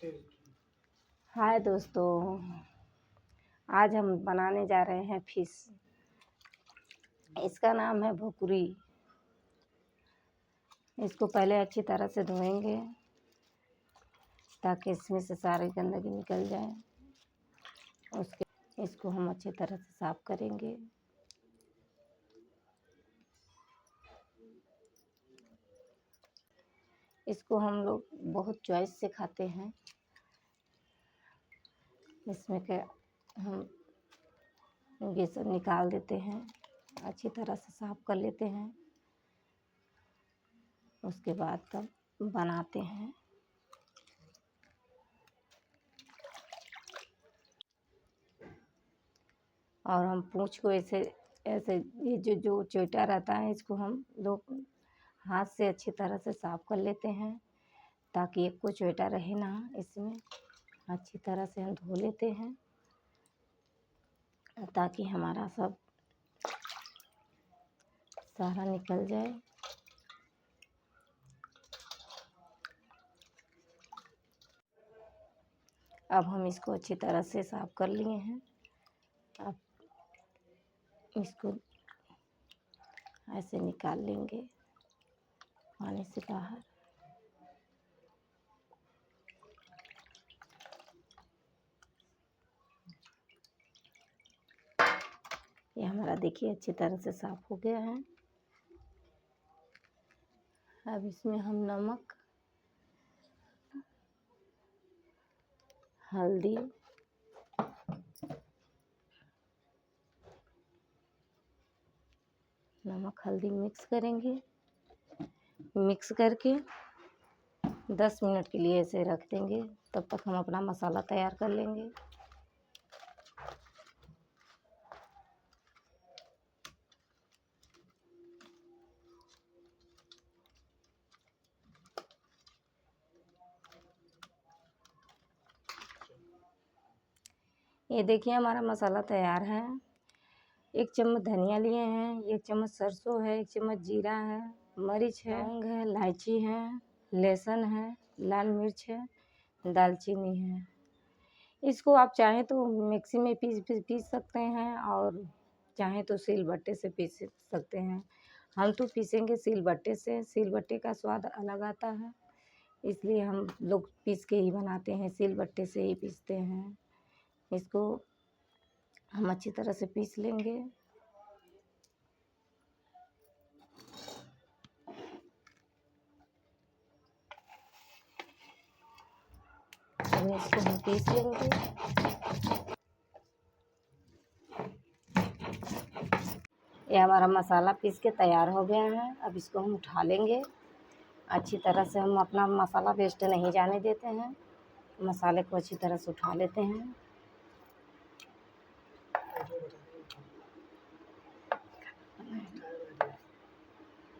हाय दोस्तों, आज हम बनाने जा रहे हैं फिश। इसका नाम है भोकुरी। इसको पहले अच्छी तरह से धोएंगे ताकि इसमें से सारी गंदगी निकल जाए। इसको हम अच्छी तरह से साफ करेंगे। इसको हम लोग बहुत चॉइस से खाते हैं। इसमें के हम ये सब निकाल देते हैं, अच्छी तरह से साफ कर लेते हैं। उसके बाद तब बनाते हैं। और हम पूँछ को ऐसे ऐसे ये जो चोटा रहता है, इसको हम लोग हाथ से अच्छी तरह से साफ कर लेते हैं ताकि एक को चोटा रहे ना। इसमें अच्छी तरह से हम धो लेते हैं ताकि हमारा सब सारा निकल जाए। अब हम इसको अच्छी तरह से साफ कर लिए हैं। अब इसको ऐसे निकाल लेंगे पानी से बाहर। ये हमारा देखिए अच्छी तरह से साफ हो गया है। अब इसमें हम नमक, हल्दी, मिक्स करेंगे। मिक्स करके 10 मिनट के लिए ऐसे रख देंगे। तब तक हम अपना मसाला तैयार कर लेंगे। ये देखिए हमारा मसाला तैयार है। 1 चम्मच धनिया लिए हैं, 1 चम्मच सरसों है, 1 चम्मच जीरा है, मरीच है, लौंग है, इलायची है, लहसुन है, लाल मिर्च है, दालचीनी है। इसको आप चाहें तो मिक्सी में पीस सकते हैं और चाहें तो सिलबट्टे से पीस सकते हैं। हम तो पीसेंगे सिलबट्टे से। सिलबट्टे का स्वाद अलग आता है, इसलिए हम लोग पीस के ही बनाते हैं, सिलबट्टे से ही पीसते हैं। इसको हम अच्छी तरह से पीस लेंगे। इसको हम पीस लेंगे। ये हमारा मसाला पीस के तैयार हो गया है। अब इसको हम उठा लेंगे। अच्छी तरह से हम अपना मसाला वेस्ट नहीं जाने देते हैं। मसाले को अच्छी तरह से उठा लेते हैं।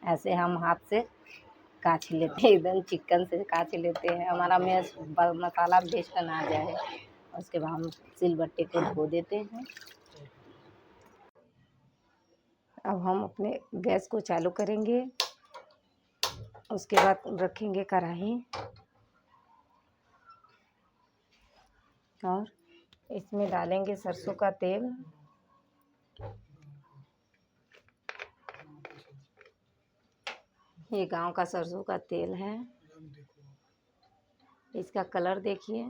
ऐसे हम हाथ से काछ लेते हैं, एकदम चिकन से काछ लेते हैं। हमारा मसाला वेस्ट ना जाए। उसके बाद हम सिलबट्टे को धो देते हैं। अब हम अपने गैस को चालू करेंगे। उसके बाद रखेंगे कढ़ाई और इसमें डालेंगे सरसों का तेल। ये गांव का सरसों का तेल है। इसका कलर देखिए।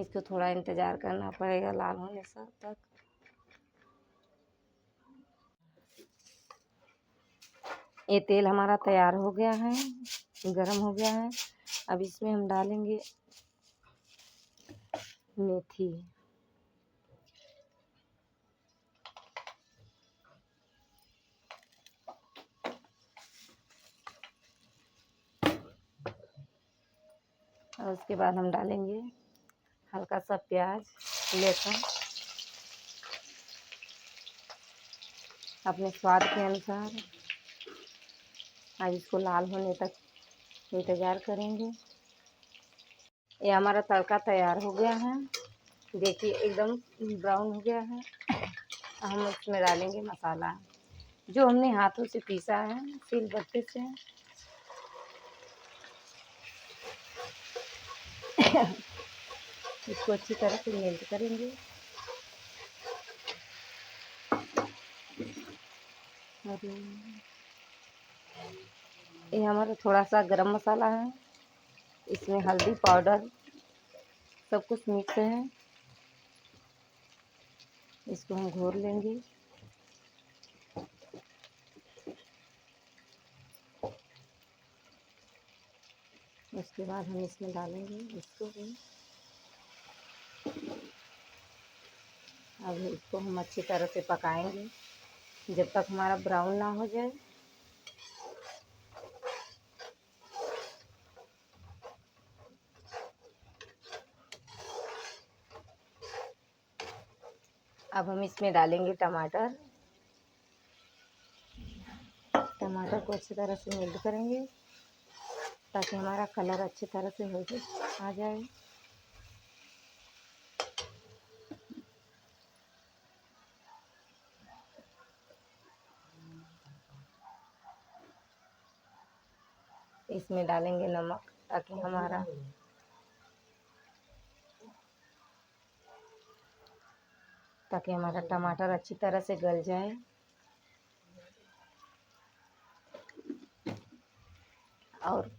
इसको थोड़ा इंतज़ार करना पड़ेगा लाल होने तक। ये तेल हमारा तैयार हो गया है, गरम हो गया है। अब इसमें हम डालेंगे मेथी, और उसके बाद हम डालेंगे हल्का सा प्याज, लहसुन अपने स्वाद के अनुसार। अब इसको लाल होने तक इंतज़ार करेंगे। ये हमारा तड़का तैयार हो गया है। देखिए एकदम ब्राउन हो गया है। हम इसमें डालेंगे मसाला जो हमने हाथों से पीसा है सिलबट्टे से। इसको अच्छी तरह से मेल्ट करेंगे। और ये हमारा थोड़ा सा गरम मसाला है, इसमें हल्दी पाउडर सब कुछ मिक्स है। इसको हम घोल लेंगे। उसके बाद हम इसमें डालेंगे इसको भी। अब इसको हम अच्छी तरह से पकाएंगे जब तक हमारा ब्राउन ना हो जाए। अब हम इसमें डालेंगे टमाटर। टमाटर को अच्छी तरह से मेल्ट करेंगे ताकि हमारा कलर अच्छी तरह से हो जाए आ जाए। इसमें डालेंगे नमक ताकि हमारा टमाटर अच्छी तरह से गल जाए। और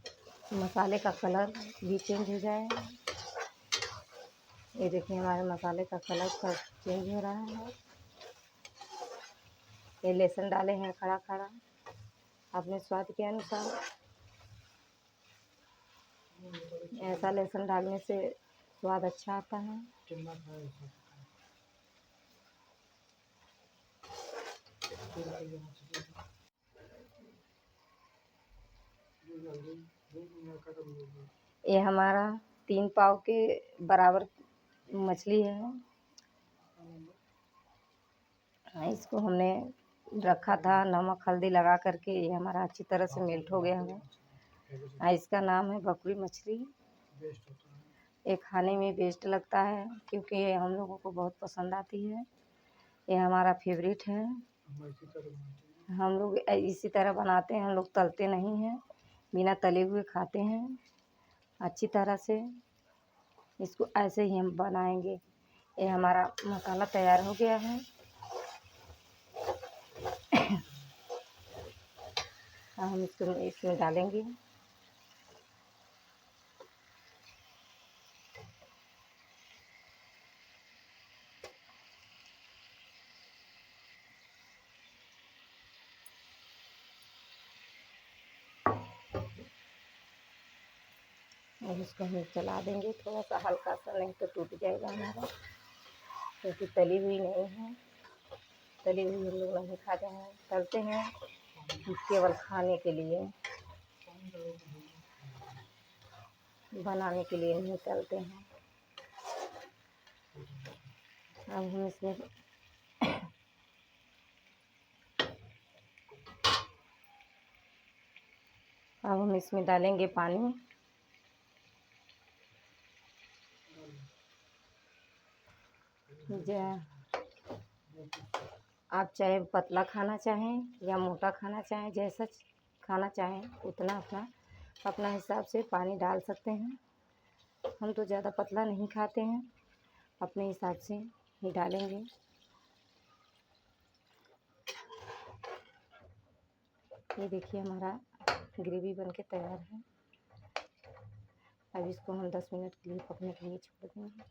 मसाले का कलर भी चेंज हो जाए। ये देखिए हमारे मसाले का कलर सब चेंज हो रहा है। ये लहसुन डाले हैं खड़ा खड़ा अपने स्वाद के अनुसार। ऐसा लहसुन डालने से स्वाद अच्छा आता है। ये हमारा 3 पाव के बराबर मछली है। इसको हमने रखा था नमक हल्दी लगा करके। ये हमारा अच्छी तरह से मेल्ट हो गया है। इसका नाम है भकुरी मछली। ये खाने में बेस्ट लगता है क्योंकि ये हम लोगों को बहुत पसंद आती है। ये हमारा फेवरेट है। हम लोग इसी तरह बनाते हैं। हम लोग तलते नहीं हैं, बिना तले हुए खाते हैं अच्छी तरह से। इसको ऐसे ही हम बनाएंगे। ये हमारा मसाला तैयार हो गया है। हम इसको इसमें डालेंगे। और इसको हम चला देंगे थोड़ा सा हल्का सा, नहीं तो टूट जाएगा हमारा, क्योंकि तली हुई नहीं है। तली हुई हम लोग नहीं खाते हैं, तलते हैं केवल खाने के लिए, बनाने के लिए नहीं तलते हैं। अब हम इसमें डालेंगे पानी। आप चाहे पतला खाना चाहें या मोटा खाना चाहें, जैसा खाना चाहें उतना अपना हिसाब से पानी डाल सकते हैं। हम तो ज़्यादा पतला नहीं खाते हैं, अपने हिसाब से ही डालेंगे। ये देखिए हमारा ग्रेवी बनके तैयार है। अब इसको हम 10 मिनट के लिए पकने के लिए छोड़ देंगे।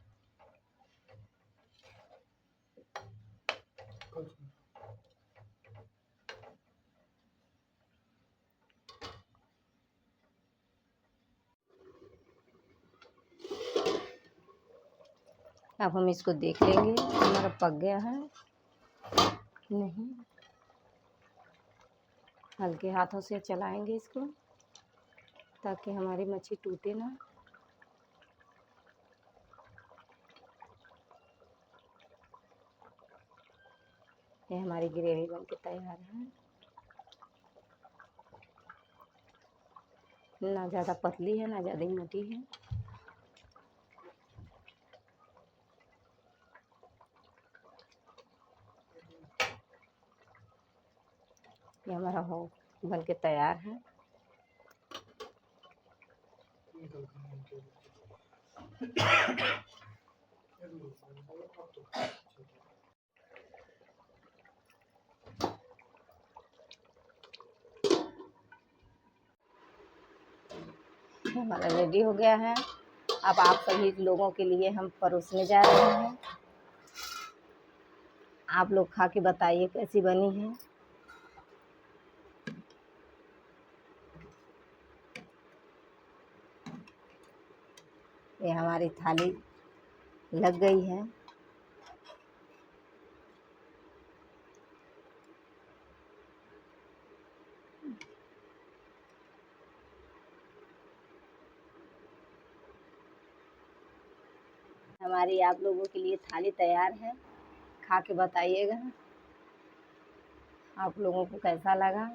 अब हम इसको देख लेंगे हमारा पक गया है कि नहीं। हल्के हाथों से चलाएंगे इसको ताकि हमारी मच्छी टूटे ना। ये हमारी ग्रेवी बनके तैयार है। ना ज़्यादा पतली है ना ज़्यादा मोटी है। ये हमारा बनके तैयार है। हमारा रेडी हो गया है। अब आप सभी लोगों के लिए हम परोसने जा रहे हैं। आप लोग खा के बताइए कैसी बनी है। ये हमारी थाली लग गई है। हमारी आप लोगों के लिए थाली तैयार है। खा के बताइएगा आप लोगों को कैसा लगा।